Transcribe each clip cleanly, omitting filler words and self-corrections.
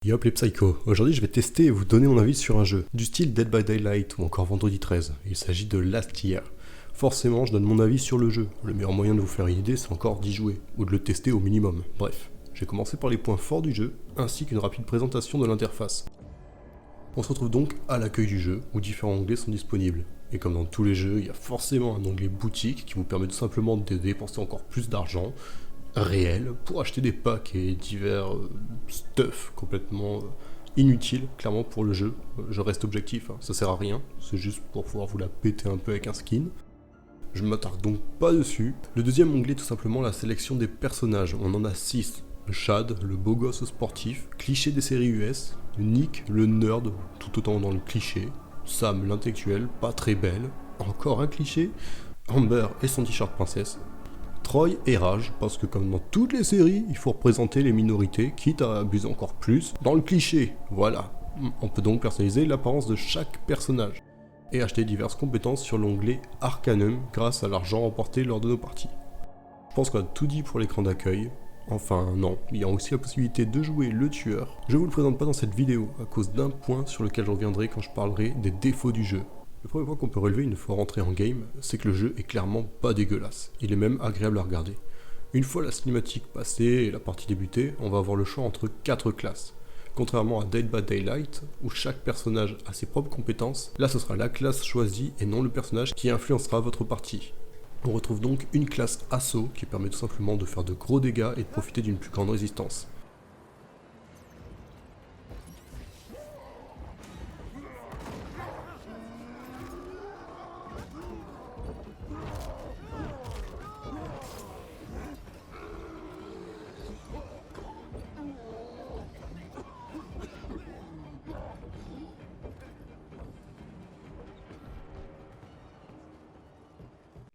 Yo hop les psychos, aujourd'hui je vais tester et vous donner mon avis sur un jeu, du style Dead by Daylight ou encore Vendredi 13, il s'agit de Last Year. Forcément je donne mon avis sur le jeu, le meilleur moyen de vous faire une idée c'est encore d'y jouer, ou de le tester au minimum, bref. J'ai commencé par les points forts du jeu, ainsi qu'une rapide présentation de l'interface. On se retrouve donc à l'accueil du jeu, où différents onglets sont disponibles. Et comme dans tous les jeux, il y a forcément un onglet boutique qui vous permet tout simplement de dépenser encore plus d'argent, réel, pour acheter des packs et divers stuff complètement inutiles, clairement pour le jeu. Je reste objectif, hein, ça sert à rien, c'est juste pour pouvoir vous la péter un peu avec un skin. Je ne m'attarde donc pas dessus. Le deuxième onglet, tout simplement la sélection des personnages, on en a 6. Le Chad, le beau gosse sportif, cliché des séries US, Nick, le nerd, tout autant dans le cliché, Sam, l'intellectuel, pas très belle, encore un cliché, Amber et son t-shirt princesse, Troy et Raj, parce que comme dans toutes les séries, il faut représenter les minorités, quitte à abuser encore plus dans le cliché, voilà. On peut donc personnaliser l'apparence de chaque personnage, et acheter diverses compétences sur l'onglet Arcanum grâce à l'argent remporté lors de nos parties. Je pense qu'on a tout dit pour l'écran d'accueil. Enfin non, il y a aussi la possibilité de jouer le tueur. Je vous le présente pas dans cette vidéo, à cause d'un point sur lequel je reviendrai quand je parlerai des défauts du jeu. Le premier point qu'on peut relever une fois rentré en game, c'est que le jeu est clairement pas dégueulasse, il est même agréable à regarder. Une fois la cinématique passée et la partie débutée, on va avoir le choix entre 4 classes. Contrairement à Dead by Daylight, où chaque personnage a ses propres compétences, là ce sera la classe choisie et non le personnage qui influencera votre partie. On retrouve donc une classe assaut qui permet tout simplement de faire de gros dégâts et de profiter d'une plus grande résistance.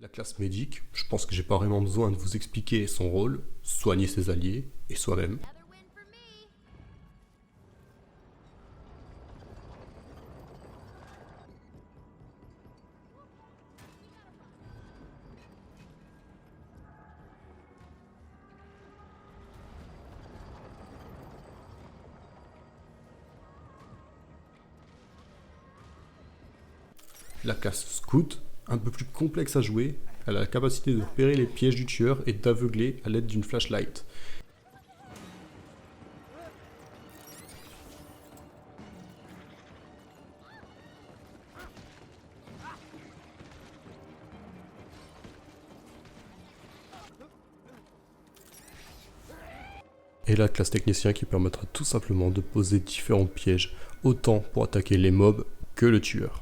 La classe médic, je pense que j'ai pas vraiment besoin de vous expliquer son rôle, soigner ses alliés et soi-même. La classe scout, un peu plus complexe à jouer, elle a la capacité de repérer les pièges du tueur et d'aveugler à l'aide d'une flashlight. Et la classe technicien qui permettra tout simplement de poser différents pièges, autant pour attaquer les mobs que le tueur.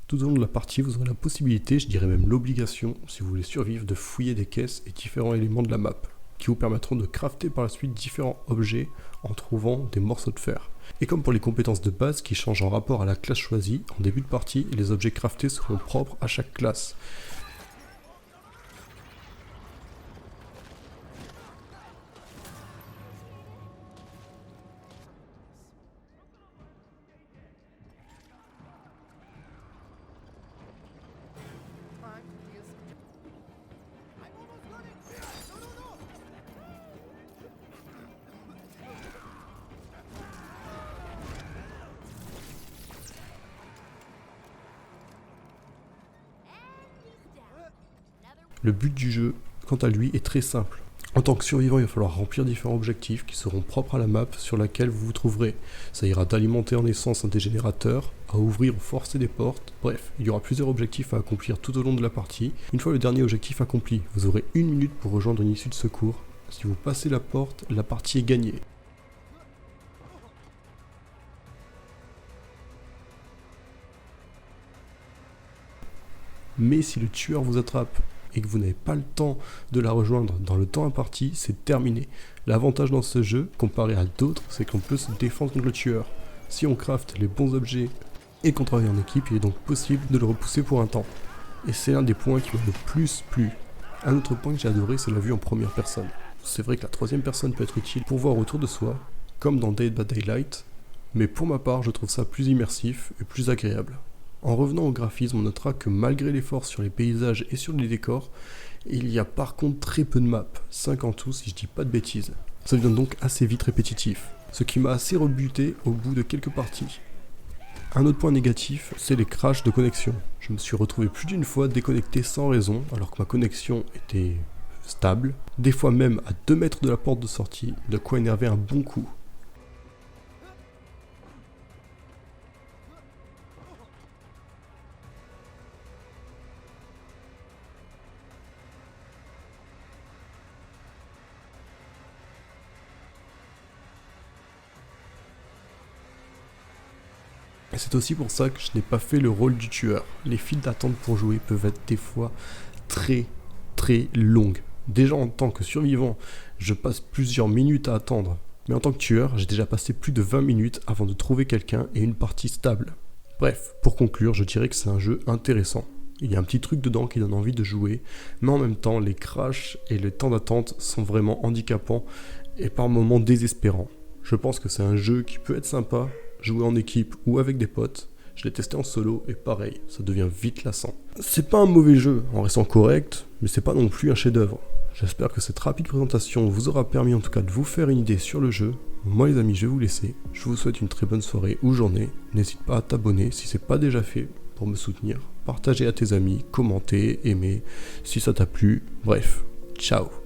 Tout au long de la partie, vous aurez la possibilité, je dirais même l'obligation, si vous voulez survivre, de fouiller des caisses et différents éléments de la map, qui vous permettront de crafter par la suite différents objets en trouvant des morceaux de fer. Et comme pour les compétences de base qui changent en rapport à la classe choisie, en début de partie, les objets craftés seront propres à chaque classe. Le but du jeu, quant à lui, est très simple. En tant que survivant, il va falloir remplir différents objectifs qui seront propres à la map sur laquelle vous vous trouverez. Ça ira d'alimenter en essence un des générateurs, à ouvrir ou forcer des portes, bref, il y aura plusieurs objectifs à accomplir tout au long de la partie. Une fois le dernier objectif accompli, vous aurez 1 minute pour rejoindre une issue de secours. Si vous passez la porte, la partie est gagnée. Mais si le tueur vous attrape et que vous n'avez pas le temps de la rejoindre dans le temps imparti, c'est terminé. L'avantage dans ce jeu, comparé à d'autres, c'est qu'on peut se défendre contre le tueur. Si on crafte les bons objets et qu'on travaille en équipe, il est donc possible de le repousser pour un temps. Et c'est l'un des points qui m'a le plus plu. Un autre point que j'ai adoré, c'est la vue en première personne. C'est vrai que la troisième personne peut être utile pour voir autour de soi, comme dans Dead by Daylight, mais pour ma part, je trouve ça plus immersif et plus agréable. En revenant au graphisme, on notera que malgré l'effort sur les paysages et sur les décors, il y a par contre très peu de maps, 5 en tout si je dis pas de bêtises. Ça devient donc assez vite répétitif, ce qui m'a assez rebuté au bout de quelques parties. Un autre point négatif, c'est les crashs de connexion. Je me suis retrouvé plus d'une fois déconnecté sans raison, alors que ma connexion était stable, des fois même à 2 mètres de la porte de sortie, de quoi énerver un bon coup. Et c'est aussi pour ça que je n'ai pas fait le rôle du tueur. Les files d'attente pour jouer peuvent être des fois très longues. Déjà en tant que survivant, je passe plusieurs minutes à attendre. Mais en tant que tueur, j'ai déjà passé plus de 20 minutes avant de trouver quelqu'un et une partie stable. Bref, pour conclure, je dirais que c'est un jeu intéressant. Il y a un petit truc dedans qui donne envie de jouer, mais en même temps, les crashs et le temps d'attente sont vraiment handicapants et par moments désespérants. Je pense que c'est un jeu qui peut être sympa, jouer en équipe ou avec des potes. Je l'ai testé en solo et pareil, ça devient vite lassant. C'est pas un mauvais jeu en restant correct, mais c'est pas non plus un chef-d'œuvre. J'espère que cette rapide présentation vous aura permis en tout cas de vous faire une idée sur le jeu. Moi les amis, je vais vous laisser. Je vous souhaite une très bonne soirée ou journée. N'hésite pas à t'abonner si c'est pas déjà fait pour me soutenir. Partager à tes amis, commenter, aimer si ça t'a plu. Bref, ciao.